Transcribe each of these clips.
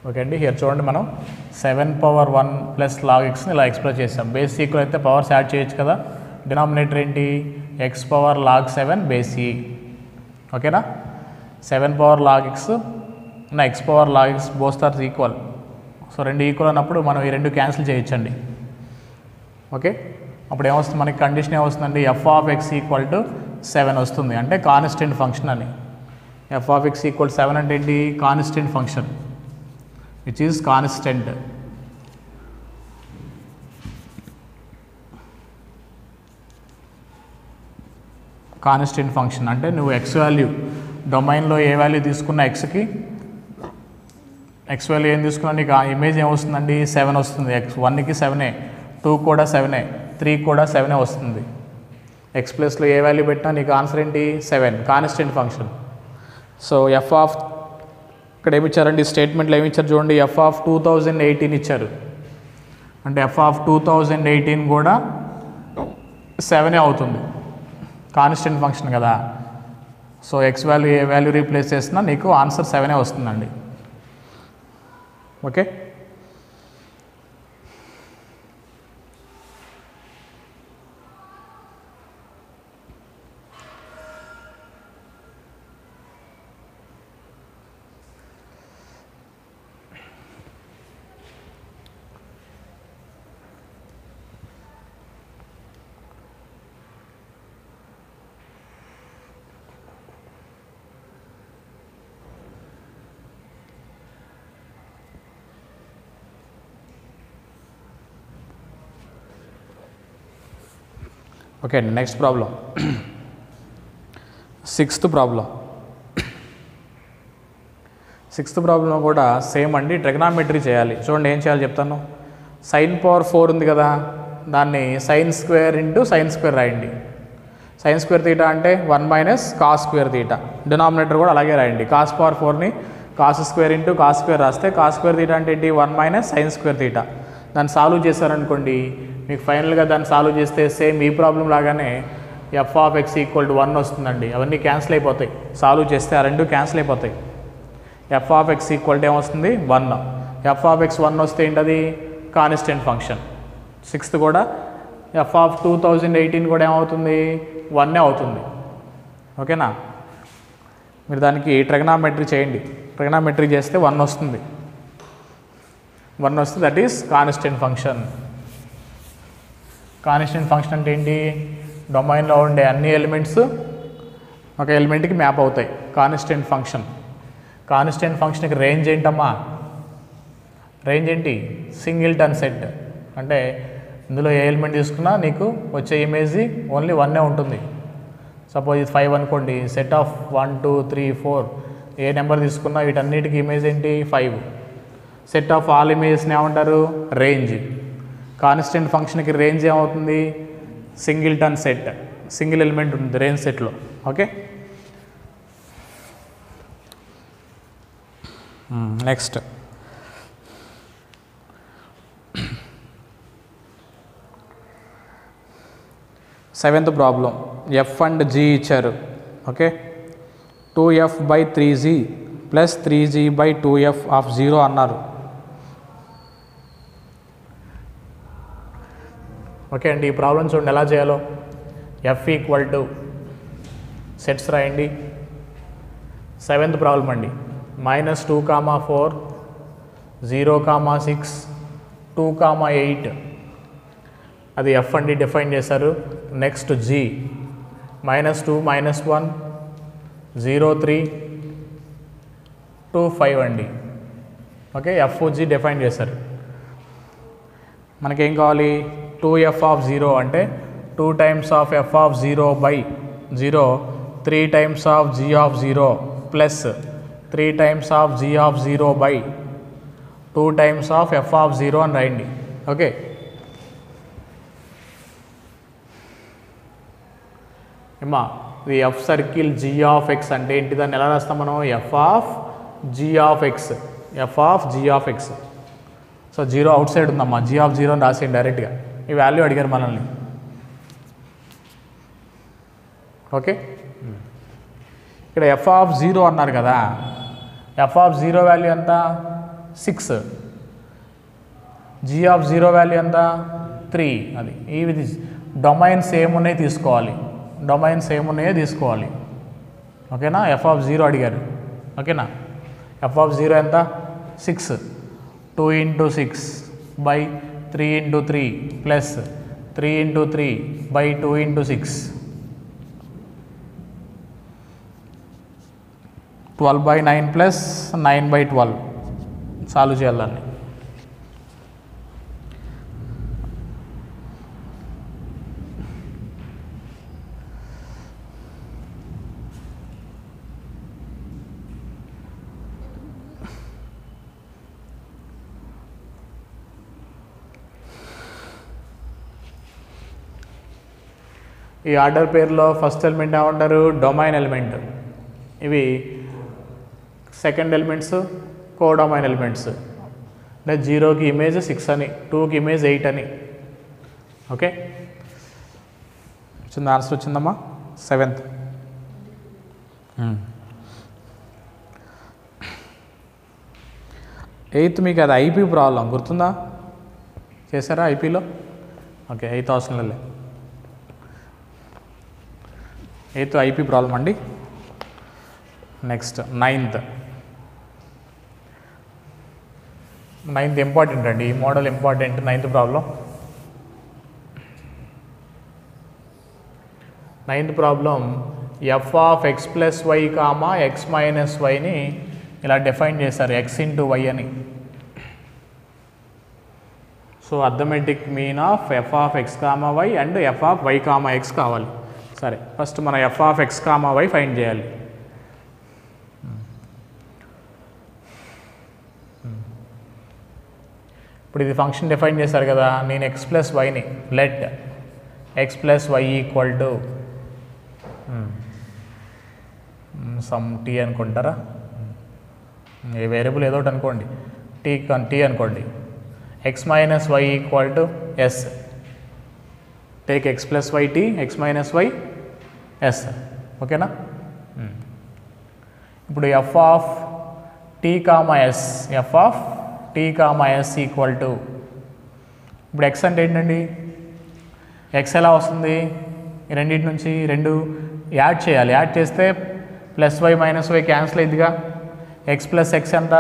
Okay అండి, here చూడండి, మనం 7 పవర్ 1 ప్లస్ లాగ్ ఎక్స్ని ఇలా ఎక్స్ప్రెస్ చేసాం. బేస్ ఈక్వల్ అయితే పవర్స్ యాడ్ చేయొచ్చు కదా. డినామినేటర్ ఏంటి, X power log 7 base E. ఓకేనా, 7 పవర్ లాగ్ ఎక్స్ నా X power log X both are equal. So రెండు ఈక్వల్ అన్నప్పుడు మనం ఈ రెండు క్యాన్సిల్ చేయొచ్చండి. ఓకే, అప్పుడు ఏమొస్తుంది, మనకి కండిషన్ ఏమొస్తుందండి, f of x equal to 7 వస్తుంది. అంటే కాన్స్టెంట్ ఫంక్షన్ అని. ఎఫ్ ఆఫ్ ఎక్స్ ఈక్వల్ 7 అంటే ఏంటి, constant function which is constant. Constant function అంటే నువ్వు ఎక్స్ వాల్యూ డొమైన్లో ఏ వాల్యూ తీసుకున్న ఎక్స్కి, ఎక్స్ వాల్యూ ఏం తీసుకున్నా నీకు ఆ ఇమేజ్ ఏమొస్తుందండి, 7 వస్తుంది. ఎక్స్ 1కి 7, 2 కూడా 7, 3 కూడా 7 వస్తుంది. ఎక్స్ ప్లస్లో ఏ వాల్యూ పెట్టినా నీకు ఆన్సర్ ఏంటి, 7. Constant function. So F of, ఇక్కడ ఏమి ఇచ్చారండి, స్టేట్మెంట్లో ఏమి ఇచ్చారు చూడండి, ఎఫ్ ఆఫ్ 2018 ఇచ్చారు. అంటే ఎఫ్ ఆఫ్ 2018 కూడా 7 అవుతుంది. కాన్స్టెంట్ ఫంక్షన్ కదా. సో ఎక్స్ వాల్యూ ఏ వాల్యూ రీప్లేస్ చేసినా నీకు ఆన్సర్ 7 వస్తుందండి. ఓకే, ఓకే అండి, next problem, 6th problem. 6th problem కూడా సేమ్ అండి, ట్రిగ్నామెట్రీ చేయాలి. చూడండి ఏం చేయాలి చెప్తాను. sin పవర్ 4 ఉంది కదా, దాన్ని sin square into sin square రాయండి. sin స్క్వేర్ తీటా అంటే 1 minus cos square theta. Denominator కూడా అలాగే రాయండి. కాస్ పవర్ 4ని cos square into cos square రాస్తే కాస్ స్క్వేర్ తీటా అంటే ఏంటి, 1 మైనస్ sin స్క్వేర్ తీటా. దాన్ని సాల్వ్ చేశారనుకోండి, మీకు ఫైనల్గా దాన్ని సాల్వ్ చేస్తే సేమ్ ఈ ప్రాబ్లం లాగానే F of x equal to 1 వస్తుందండి. అవన్నీ క్యాన్సిల్ అయిపోతాయి. సాల్వ్ చేస్తే ఆ రెండు క్యాన్సిల్ అయిపోతాయి. F of x equal to ఏమొస్తుంది, 1. ఎఫ్ ఆఫ్ ఎక్స్ 1 వస్తే ఏంటది, కాన్స్టెంట్ ఫంక్షన్. 6th కూడా ఎఫ్ ఆఫ్ 2018 కూడా ఏమవుతుంది, 1 అవుతుంది. ఓకేనా, మీరు దానికి ట్రిగ్నామెట్రీ చేయండి. ట్రిగ్నామెట్రీ చేస్తే 1 వస్తుంది. 1 వస్తే that is constant function. Constant function అంటే ఏంటి, డొమైన్లో ఉండే అన్ని ఎలిమెంట్స్ ఒక ఎలిమెంట్కి మ్యాప్ అవుతాయి. Constant function. కాన్స్టెంట్ ఫంక్షన్కి రేంజ్ ఏంటమ్మా, రేంజ్ ఏంటి, సింగిల్టన్ సెట్. అంటే ఇందులో ఏ ఎలిమెంట్ తీసుకున్నా నీకు వచ్చే ఇమేజ్ ఓన్లీ 1 ఉంటుంది. సపోజ్ ఇది 5 అనుకోండి, సెట్ ఆఫ్ 1 2 3 4 ఏ నెంబర్ తీసుకున్నా వీటన్నిటికీ ఇమేజ్ ఏంటి, 5. సెట్ ఆఫ్ ఆల్ ఇమేజెస్ని ఏమంటారు, రేంజ్. కాన్స్టెంట్ ఫంక్షన్కి రేంజ్ ఏమవుతుంది, సింగిల్టన్ సెట్. సింగిల్ ఎలిమెంట్ ఉంటుంది రేంజ్ సెట్లో. Okay, next 7th problem. F and g ఇచ్చారు. Okay, 2f/3g plus 3g/2f of 0 అన్నారు. ఓకే అండి, ఈ ప్రాబ్లం చూడండి ఎలా చేయాలో. ఎఫ్ ఈక్వల్ టు సెట్స్ రాయండి. 7th ప్రాబ్లం అండి, -2, 4, 0, 6, 2, 8 అది ఎఫ్ అండి డిఫైన్ చేశారు. నెక్స్ట్ జీ -2, -1, 0, 3, 2, 5 అండి. ఓకే, ఎఫ్ జీ డిఫైన్ చేశారు. మనకేం కావాలి, 2f ఆఫ్ 0 అంటే 2 times of F of 0/0, 3 times of G of 0 plus 3 times of G of 0/2 times of F of 0 అని రాయండి. ఓకే, ఏమా ఇది F circle G of X అంటే ఏంటి, దాన్ని ఎలా రాస్తాం మనం, F of G of X. F of G of X. So 0 outside ఉందమ్మా, జీ ఆఫ్ 0 అని రాసేయండి డైరెక్ట్గా. ఈ వాల్యూ అడిగారు మనల్ని. ఓకే, ఇక్కడ ఎఫ్ ఆఫ్ 0 అన్నారు కదా, ఎఫ్ ఆఫ్ 0 వాల్యూ ఎంత, 6. జీ ఆఫ్ జీరో వాల్యూ ఎంత 3. అది ఈ విధి డొమైన్స్ ఏమున్నాయో తీసుకోవాలి, డొమైన్స్ ఏమున్నాయో తీసుకోవాలి. ఓకేనా, ఎఫ్ ఆఫ్ జీరో అడిగారు. ఓకేనా, ఎఫ్ ఆఫ్ జీరో ఎంత 6. 2 × 6 by 3 × 3 plus 3 × 3 by 2 × 6. 12/9 plus 9/12 solve చేయాలని. ఈ ఆర్డర్ పేర్లో ఫస్ట్ ఎలిమెంట్ ఏమంటారు, డొమైన్ ఎలిమెంట్. ఇవి సెకండ్ ఎలిమెంట్స్ కోడొమైన్ ఎలిమెంట్స్. అంటే 0కి ఇమేజ్ 6 అని, 2కి ఇమేజ్ 8 అని. ఓకే, వచ్చింది ఆన్సర్ వచ్చిందమ్మా 7th. 8th మీకు అది ఐపీ ప్రాబ్లం గుర్తుందా, చేశారా ఐపీలో? ఓకే, 8th అవసరం లేదు. 8th ఐపీ ప్రాబ్లం అండి. Next 9th. 9th ఇంపార్టెంట్ అండి, ఈ model important. 9th problem. 9th problem f of x plus y comma x minus వైని ఇలా డిఫైన్ చేశారు, ఎక్స్ ఇంటూ వై అని. So arithmetic mean of F of X comma y and f of why comma X కావాలి. సరే, first మనం F of X comma y find చేయాలి. ఇప్పుడు ఇది ఫంక్షన్ డిఫైన్ చేశారు కదా, నేను x plus వైని let x plus y equal to some t అనుకుంటారా, ఏ వేరియబుల్ ఏదో ఒకటి అనుకోండి, టీ అనుకోండి. X minus y equal to s. Take x plus y t, x minus y s. ఓకేనా, ఇప్పుడు f of tea comma s, f of tea comma yes equal to, ఇప్పుడు x అంటే ఏంటండి, ఎక్స్ ఎలా వస్తుంది, ఈ రెండింటి నుంచి 2 యాడ్ చేయాలి. యాడ్ చేస్తే plus y minus y cancel అయిందిగా. ఎక్స్ ప్లస్ ఎక్స్ ఎంత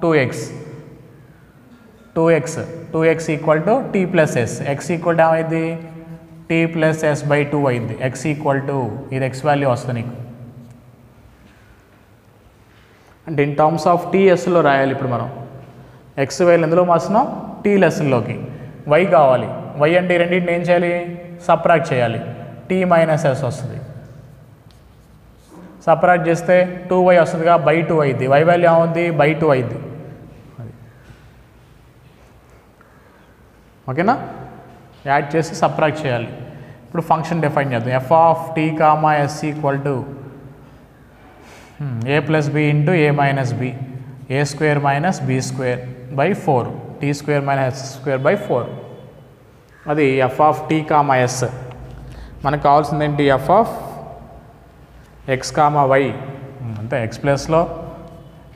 2x. 2x equal to t plus s. X equal to ఏమైంది, టీ ప్లస్ ఎస్ బై 2 అయింది. ఎక్స్ ఈక్వల్ టు ఇది ఎక్స్ వాల్యూ వస్తుంది నీకు. అంటే ఇన్ టర్మ్స్ ఆఫ్ టీఎస్లో రాయాలి. ఇప్పుడు మనం ఎక్స్ వైలు ఎందులో మార్చినాం, టీ లెస్లోకి. వై కావాలి, వై అంటే ఈ రెండింటిని ఏం చేయాలి, సబ్ట్రాక్ట్ చేయాలి. టీ మైనస్ ఎస్ వస్తుంది, సబ్ట్రాక్ట్ చేస్తే 2y వస్తుందిగా, బై 2 అయింది. వై వాల్యూ ఏమవుద్ది, బై 2 అయింది. ఓకేనా, యాడ్ చేసి సబ్ట్రాక్ట్ చేయాలి. ఇప్పుడు ఫంక్షన్ డిఫైన్ చేద్దాం. F of tea comma yes equal to A plus B into A minus B, A square minus B square by 4, T square minus S square by 4. అది F of tea comma S. మనకు కావాల్సింది ఏంటి, F of X comma Y. అంటే X ప్లస్లో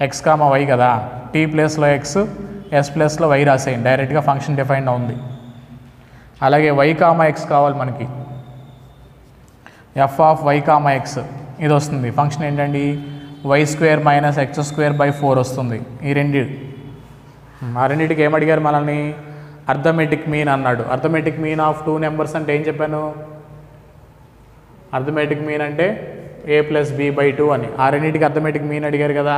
X comma Y కదా, T ప్లేస్లో X, S ప్లస్లో Y రాసేయండి, డైరెక్ట్గా ఫంక్షన్ డిఫైన్ ఉంది. అలాగే వై కామా ఎక్స్ కావాలి మనకి, F of why comma X ఇది వస్తుంది. ఫంక్షన్ ఏంటండి, Y square minus X square by 4 వస్తుంది. ఈ రెండింటికి ఏమడిగారు మనల్ని, అర్థమెటిక్ మీన్ అన్నాడు. అర్థమెటిక్ మీన్ ఆఫ్ 2 నెంబర్స్ అంటే ఏం చెప్పాను, అర్థమెటిక్ మీన్ అంటే ఏ ప్లస్ బి బై 2 అని. ఆ రెండింటికి అర్థమెటిక్ మీన్ అడిగారు కదా,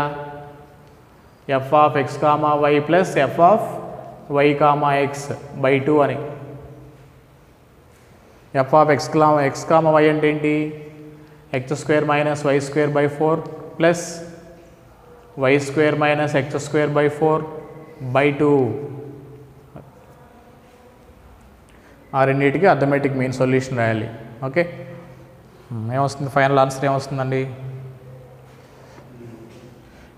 F of X comma Y plus F of why comma X by 2 అని. F of X comma Y అంటే ఏంటి, X square minus Y square by 4 plus Y square minus X square by 4 by 2. ఆ రెండింటికి arithmetic mean solution రాయాలి. Okay, ఏమొస్తుంది, final answer ఏమొస్తుందండి,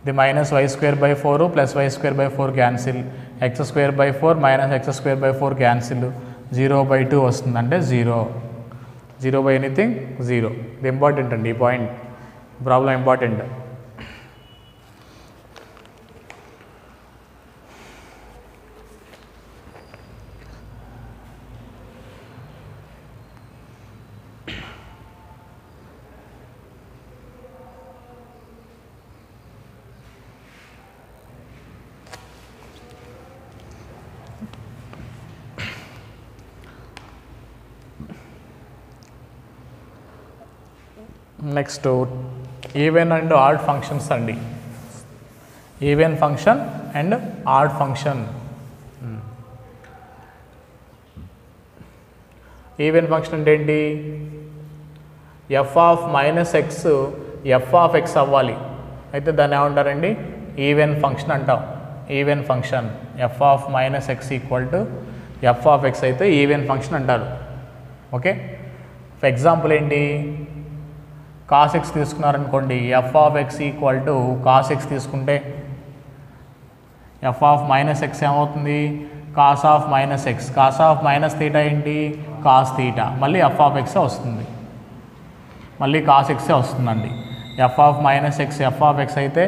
ఇది minus Y square by 4 plus Y square by 4 cancel, X square by 4 minus X square by 4 cancel, 0/2 వస్తుందంటే 0 by anything 0. ఇది important అండి, ఈ point problem important. Next even and odd functions అండి. Even function and odd function. Even function అంటే ఏంటి? F of minus x F of x అవ్వాలి, అయితే దాన్ని ఏమంటారండి? ఈవెన్ ఫంక్షన్ అంటాం. Even function f of minus x equal to f of x అయితే even function అంటారు. ఓకే, ఫర్ ఎగ్జాంపుల్ ఏంటి? కాస్ ఎక్స్ తీసుకున్నారనుకోండి, f of x equal to cos x తీసుకుంటే ఎఫ్ ఆఫ్ మైనస్ ఎక్స్ ఏమవుతుంది? Cos of minus x. Cos of minus theta ఏంటి? Cos theta. మళ్ళీ f of ఎక్సే వస్తుంది, మళ్ళీ కాస్ ఎక్సే వస్తుందండి. F of minus x F of x అయితే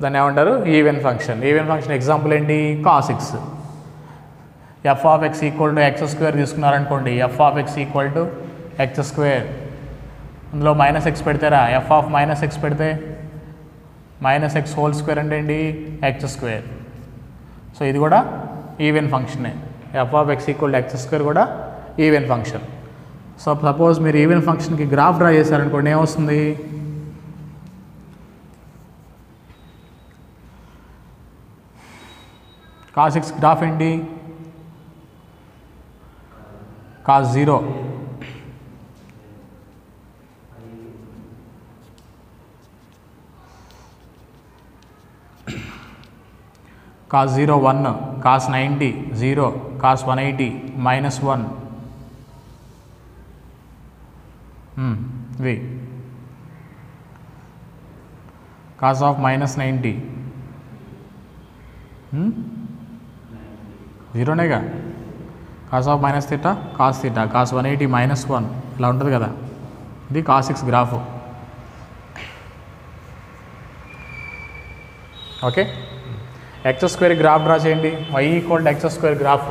దాన్ని ఏమంటారు? Even function. Even function example ఏంటి? Cos x. F of x equal to X square తీసుకున్నారనుకోండి, f of x equal to X square. అందులో మైనస్ ఎక్స్ పెడతారా? F of minus x పెడితే minus x whole square అంటే ఏంటి? X square. So ఇది కూడా even ఫంక్షనే. F of x equal to X square కూడా ఈవెన్ ఫంక్షన్. సో సపోజ్ మీరు ఈవెన్ ఫంక్షన్కి గ్రాఫ్ డ్రా చేశారనుకోండి, ఏమొస్తుంది? కాస్ ఎక్స్ గ్రాఫ్ ఏంటి? కాస్ 0. Cos 0 1, cos 90 0, cos 180 -1. ఇది కాస్ ఆఫ్ -90 జీరోనేగా. Cos of minus theta cos theta, cos 180 -1 ఇలా ఉంటుంది కదా. ఇది cos x graph. Okay, x square graph draw చేయండి. Y equal to X square graph.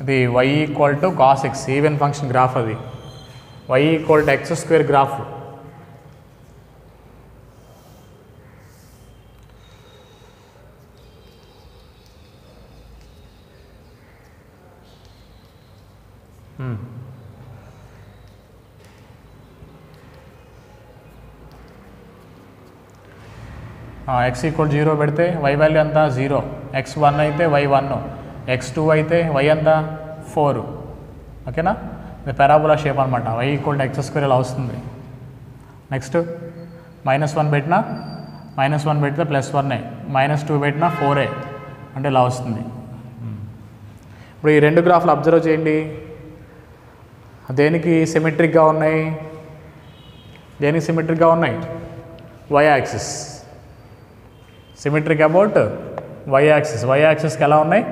ఇది y equal to cos x even function graph. అది y equal to X square graph. X equal 0 పెడితే y value అంతా 0, x1 అయితే y1, x2 అయితే y అంతా 4. ఓకేనా? ఇది పారాబోలా షేప్ అనమాట. Y equal to X square ఇలా వస్తుంది. నెక్స్ట్ -1 పెట్టినా -1 పెడితే +1, -2 పెట్టినా 4 అంటే ఇలా వస్తుంది. ఇప్పుడు ఈ రెండు గ్రాఫ్లు అబ్జర్వ్ చేయండి. దేనికి సిమెట్రిక్గా ఉన్నాయి? దేనికి సిమెట్రిక్గా ఉన్నాయి? Y axis. Symmetric about y axis. Y యాక్సిస్కి ఎలా ఉన్నాయి?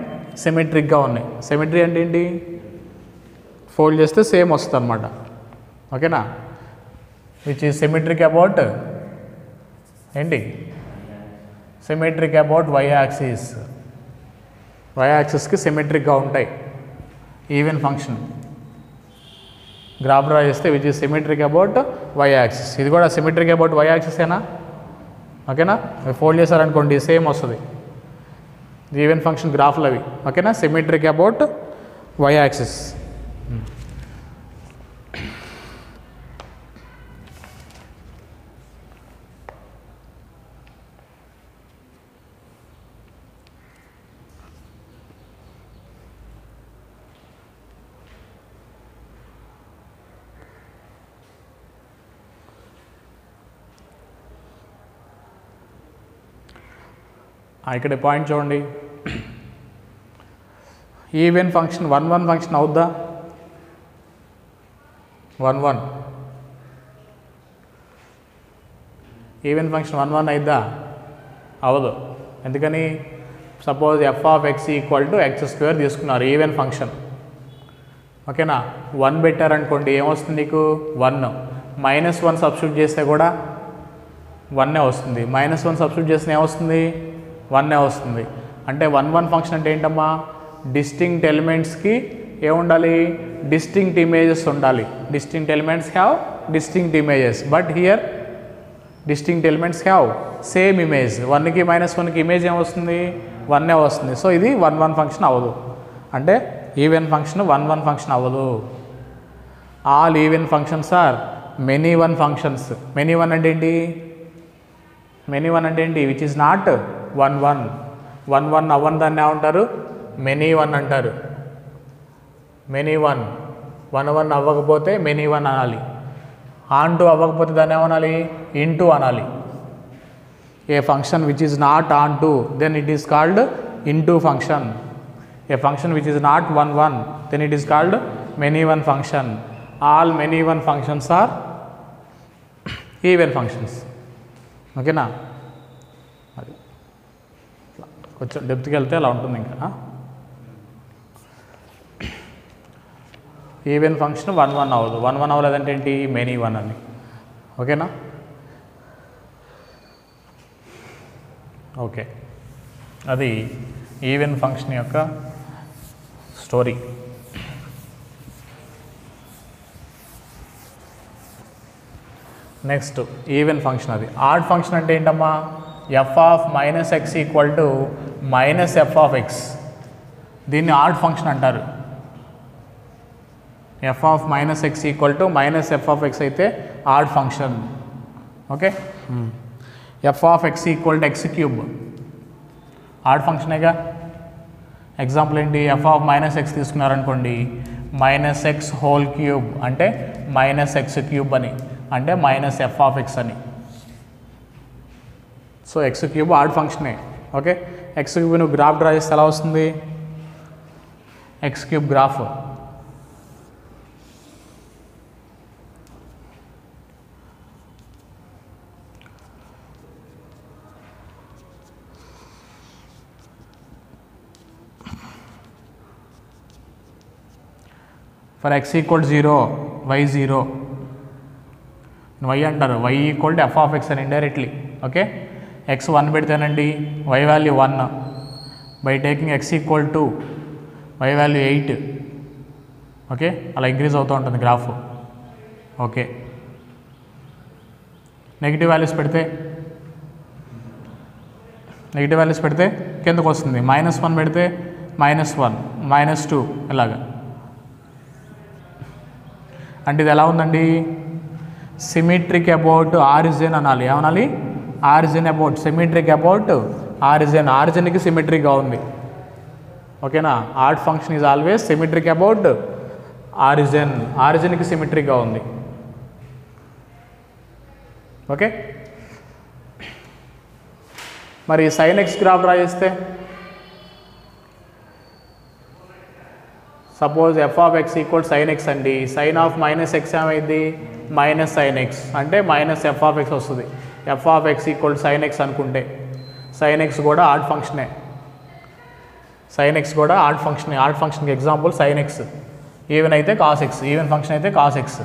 సిమెట్రిక్గా ఉన్నాయి. సిమెట్రీ అంటే ఏంటి? ఫోల్డ్ చేస్తే సేమ్ వస్తుంది అనమాట. ఓకేనా? విచ్ ఈజ్ సిమెట్రిక్ అబౌట్ ఏంటి? Symmetric about y axis. Y యాక్సిస్కి సిమెట్రిక్గా ఉంటాయి. ఈవెన్ ఫంక్షన్ గ్రాఫ్ డ్రా చేస్తే which is symmetric about y axis. ఇది కూడా సిమెట్రిక్ అబౌట్ వై యాక్సిసేనా? ఓకేనా? ఫోల్డ్ చేశారనుకోండి సేమ్ వస్తుంది. ఈవెన్ ఫంక్షన్ గ్రాఫ్లు అవి. ఓకేనా? Symmetric about y axis. ఇక్కడ పాయింట్ చూడండి. ఈవెన్ ఫంక్షన్ 1 ఫంక్షన్ అవుద్దా? 1 ఈవెన్ ఫంక్షన్ 1 అయిద్దా? అవదు. ఎందుకని? Suppose f of x equal to X square తీసుకున్నారు, ఈవెన్ ఫంక్షన్. ఓకేనా? 1 పెట్టారనుకోండి, ఏమొస్తుంది నీకు? 1. -1 సబ్స్టిట్యూట్ చేస్తే కూడా 1 వస్తుంది. -1 సబ్స్టిట్యూట్ చేస్తే ఏమొస్తుంది? 1 వస్తుంది. అంటే 1 ఫంక్షన్ అంటే ఏంటమ్మా? డిస్టింక్ట్ ఎలిమెంట్స్కి ఏముండాలి? డిస్టింక్ట్ ఇమేజెస్ ఉండాలి. Distinct elements have distinct images, but here distinct elements have same image. 1కి -1కి ఇమేజ్ ఏమొస్తుంది? 1 వస్తుంది. సో ఇది 1 ఫంక్షన్ అవ్వదు. అంటే ఈవెన్ ఫంక్షన్ 1 1 ఫంక్షన్ అవ్వదు. All even functions are many one functions. Many one అంటే ఏంటి? మెనీ వన్ అంటే ఏంటి? Which is not 1 1. 1 1 అవ్వని దాన్ని ఏమంటారు? మెనీ వన్ అంటారు. Many one. 1 1 అవ్వకపోతే మెనీ వన్ అనాలి. ఆన్ టు అవ్వకపోతే దాన్ని ఏమనాలి? ఇంటూ అనాలి. A function which is not onto then it is called into function. A function which is not 1 1 then it is called many one function. All many one functions are even functions. ఓకేనా? అది కొంచెం డెప్త్కి వెళ్తే అలా ఉంటుంది. ఇంకా even function 1 1 అవ్వదు. 1 1 అవ్వలేదంటే ఏంటి? Many one అని. ఓకేనా? ఓకే, అది ఈవెన్ ఫంక్షన్ యొక్క స్టోరీ. Next even function. అది ఆడ్ ఫంక్షన్ అంటే ఏంటమ్మా? F of minus x equal to minus f of x. దీన్ని ఆడ్ ఫంక్షన్ అంటారు. F of minus x equal to minus f of x అయితే odd function. Okay, f of x equal to x cube odd ఫంక్షనేగా. Example ఏంటి? F of minus x తీసుకున్నారనుకోండి, minus x whole cube అంటే minus x cube అని, అంటే minus f of x అని. So x cube odd ఫంక్షనే. Okay, x cube నువ్వు graph draw చేస్తే ఎలా వస్తుంది? X cube graph for x equal 0 y 0 y అంటారు. Y equal to f of x అని ఇండైరెక్ట్లీ. ఓకే, ఎక్స్ 1 పెడితేనండి y value 1. By taking x equal to y value 8. Okay, అలా increase అవుతూ ఉంటుంది గ్రాఫ్. ఓకే, నెగిటివ్ వాల్యూస్ పెడితే కిందకు వస్తుంది. -1 పెడితే -1 -2 ఇలాగా. అంటే ఇది ఎలా ఉందండి? సిమెట్రిక్ అబౌట్ ఆరిజిన్ అనాలి. ఏమనాలి? Origin about, symmetric about origin. ఆరిజిన్కి సిమెట్రిక్గా ఉంది. ఓకేనా? Odd function is always symmetric about origin. ఆరిజిన్కి సిమెట్రిక్గా ఉంది. ఓకే, మరి సైన్ ఎక్స్ గ్రాఫ్ డ్రా చేస్తే suppose f of x equal sine x అండి. సైన్ ఆఫ్ మైనస్ ఎక్స్ ఏమైంది? మైనస్ సైన్ ఎక్స్ అంటే మైనస్ ఎఫ్ ఆఫ్ ఎక్స్ వస్తుంది. F of x equal sine x అనుకుంటే సైన్ ఎక్స్ కూడా odd ఫంక్షనే. Sine x కూడా odd ఫంక్షనే. ఆడ్ ఫంక్షన్కి ఎగ్జాంపుల్ సైన్ ఎక్స్. ఈవెన్ అయితే కాస్ ఎక్స్, ఈవెన్ ఫంక్షన్ అయితే cos X.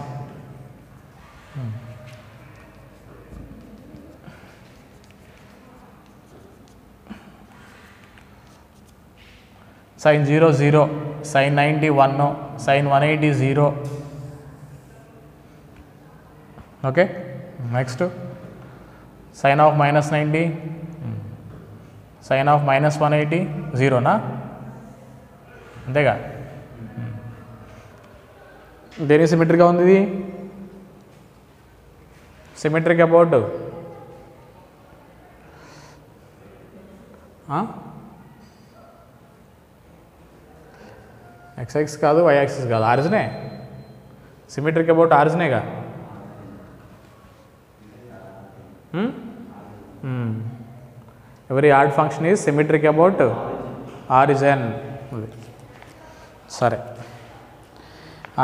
sin 0 0, sin 90 1, sin 180 0. Okay, next sin of -90, sin of -180 0 నా అంతేగా. దేని సిమెట్రిక్గా ఉంది ఇది? సిమెట్రిక్ అబౌట్ ఎక్స్ కాదు, వై యాక్సిస్ కాదు, ఆరిజినే. సిమెట్రిక్ అబౌట్ ఆరిజినేగా. Every odd function is symmetric about origin. సరే,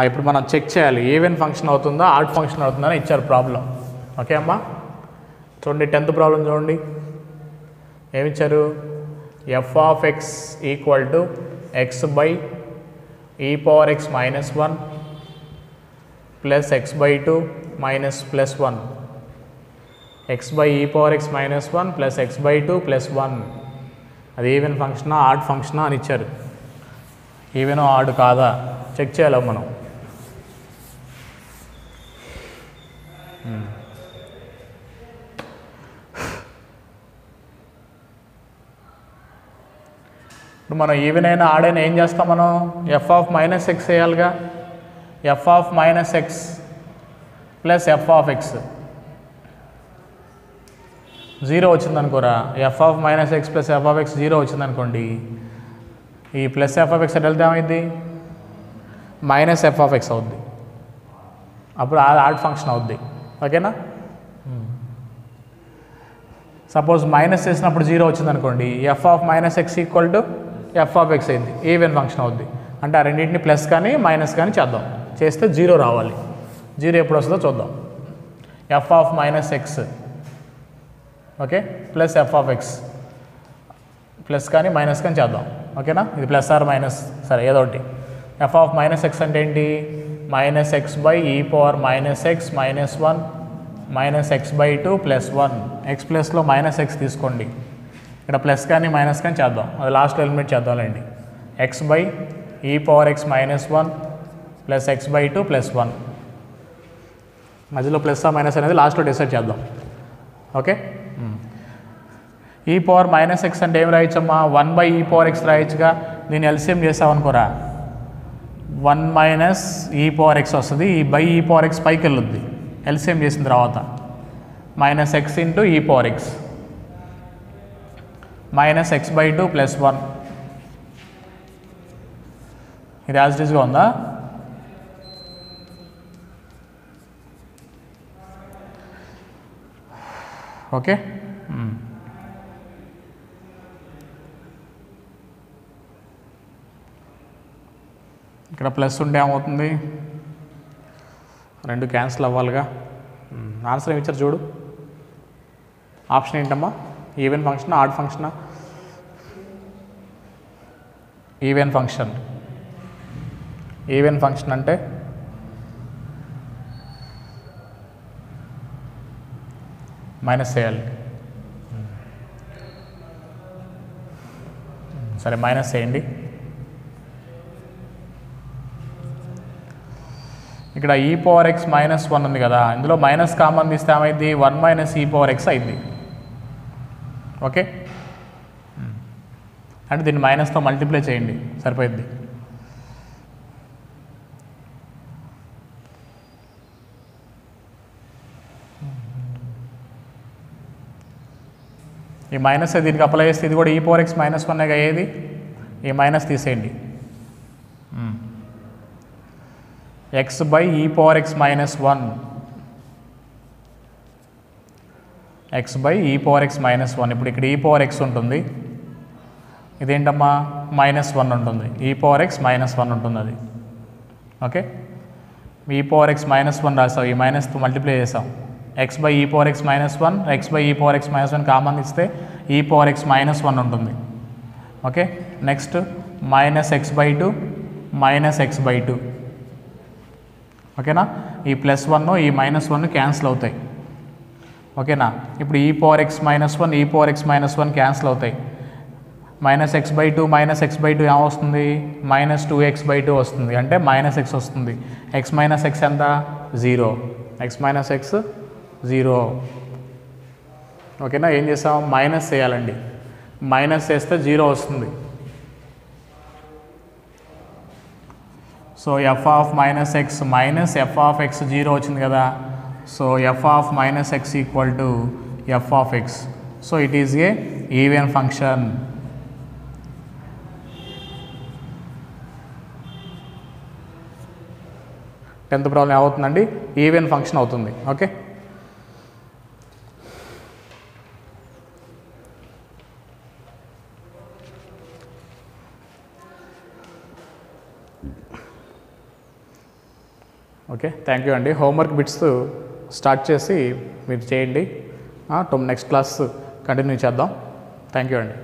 ఇప్పుడు మనం చెక్ చేయాలి ఈవెన్ ఫంక్షన్ అవుతుందా ఆడ్ ఫంక్షన్ అవుతుందా అని ఇచ్చారు ప్రాబ్లం. ఓకే అమ్మా, చూడండి 10th ప్రాబ్లం చూడండి. ఏమిచ్చారు? F of x equal to x by e power x minus 1 plus x by 2 minus plus 1. x by e power x minus 1 plus x by 2 plus 1. అది even ఫంక్షనా add ఫంక్షనా అని ఇచ్చారు. Even odd కాదా check చేయాలి మనం. ఇప్పుడు మనం even అయినా ఆడైనా ఏం చేస్తాం మనం ఎఫ్ ఆఫ్ మైనస్ ఎక్స్ వేయాలిగా f of minus x plus F of x 0 వచ్చిందనుకోరా f of minus x plus F of x 0 వచ్చిందనుకోండి ఈ plus F of x at వెళ్తే ఏమైంది మైనస్ ఎఫ్ ఆఫ్ ఎక్స్ అవుద్ది అప్పుడు ఆడ్ ఫంక్షన్ అవుద్ది ఓకేనా సపోజ్ మైనస్ చేసినప్పుడు 0 వచ్చిందనుకోండి F of minus x equal to f of X అయింది ఈవెన్ ఫంక్షన్ అవుద్ది అంటే ఆ రెండింటిని ప్లస్ కానీ మైనస్ కానీ చేద్దాం చేస్తే 0 రావాలి 0 ఎప్పుడు వస్తుందో చూద్దాం F of minus X okay plus F of x plus కానీ మైనస్ కానీ చేద్దాం ఓకేనా ఇది ప్లస్ ఆర్ మైనస్ సరే ఏదో ఒకటి ఎఫ్ ఆఫ్ మైనస్ ఎక్స్ అంటే ఏంటి మైనస్ ఎక్స్ బై ఈ power minus X minus 1 minus X by 2 plus 1 X ప్లస్లో మైనస్ ఎక్స్ తీసుకోండి ఇక్కడ ప్లస్ కానీ మైనస్ కానీ చేద్దాం అది లాస్ట్ ఎలిమినేట్ చేద్దాంలేండి ఎక్స్ బై ఈ power X minus 1 plus X by 2 plus 1 మధ్యలో ప్లస్ ఆ మైనస్ అనేది లాస్ట్లో డిసైడ్ చేద్దాం ఓకే ఈ పవర్ మైనస్ ఎక్స్ అంటే ఏం రాయొచ్చమ్మా 1 బై ఈ పవర్ ఎక్స్ రాయొచ్చుగా దీన్ని ఎల్సిఎం చేసామనుకోరా 1 మైనస్ ఈ పవర్ ఎక్స్ వస్తుంది ఈ బై ఈ పవర్ ఎక్స్ పైకి వెళ్ళొద్ది ఎల్సిఎం చేసిన తర్వాత మైనస్ ఎక్స్ ఇంటూ ఈ power X minus X by 2 plus 1 ఇది యాజ్ ఇట్ ఈస్గా ఉందా ఓకే ఇక్కడ ప్లస్ ఉంటే ఏమవుతుంది 2 క్యాన్సిల్ అవ్వాలిగా ఆన్సర్ ఏమి ఇచ్చారు చూడు ఆప్షన్ ఏంటమ్మా ఈవెన్ ఫంక్షన్ ఆడ్ ఫంక్షనా ఈవెన్ ఫంక్షన్ ఈవెన్ ఫంక్షన్ అంటే మైనస్ చేయాలి సరే మైనస్ చేయండి ఇక్కడ ఈ పవర్ ఎక్స్ మైనస్ 1 ఉంది కదా ఇందులో మైనస్ కామన్ తీస్తే ఏమైంది 1 మైనస్ ఈ పవర్ ఎక్స్ అయింది ఓకే అంటే దీన్ని మైనస్తో మల్టిప్లై చేయండి సరిపోయింది ఈ మైనస్ దీనికి అప్లై చేస్తే ఇది కూడా ఈ పవర్ ఎక్స్ మైనస్ 1 అయ్యేది ఈ మైనస్ తీసేయండి ఎక్స్ బై ఈ power X minus 1 X by ఈ పవర్ ఎక్స్ మైనస్ 1 ఇప్పుడు ఇక్కడ ఈ పవర్ ఎక్స్ ఉంటుంది ఇదేంటమ్మా మైనస్ 1 ఉంటుంది ఈ పవర్ ఎక్స్ మైనస్ 1 ఉంటుంది అది ఓకే ఈ పవర్ ఎక్స్ మైనస్ 1 రాసావు ఈ మైనస్తో మల్టిప్లై చేసాం ఎక్స్ బై ఈ power X minus 1 X by ఈ పవర్ ఎక్స్ మైనస్ 1 కామన్ ఇస్తే ఈ పవర్ ఎక్స్ మైనస్ 1 ఉంటుంది okay next minus X by 2 minus X by 2 ఓకేనా ఈ ప్లస్ 1 ఈ మైనస్ 1 క్యాన్సిల్ అవుతాయి ఓకేనా ఇప్పుడు ఈ పవర్ ఎక్స్ మైనస్ 1 ఈ పవర్ ఎక్స్ మైనస్ 1 క్యాన్సిల్ అవుతాయి minus X by 2 minus X by 2 ఏమొస్తుంది మైనస్ 2x బై 2 వస్తుంది అంటే మైనస్ ఎక్స్ వస్తుంది ఎక్స్ మైనస్ ఎక్స్ ఎంత 0 ఎక్స్ మైనస్ ఎక్స్ 0 ఓకేనా ఏం చేస్తాం మైనస్ చేయాలండి మైనస్ చేస్తే 0 వస్తుంది so F of minus X minus f of x 0 వచ్చింది కదా so F of minus x equal to f of X so it is a even function tenth problem ఏమవుతుందండి even function అవుతుంది okay okay thank you అండి homework bits start చేసి మీరు చేయండి next class continue చేద్దాం thank you అండి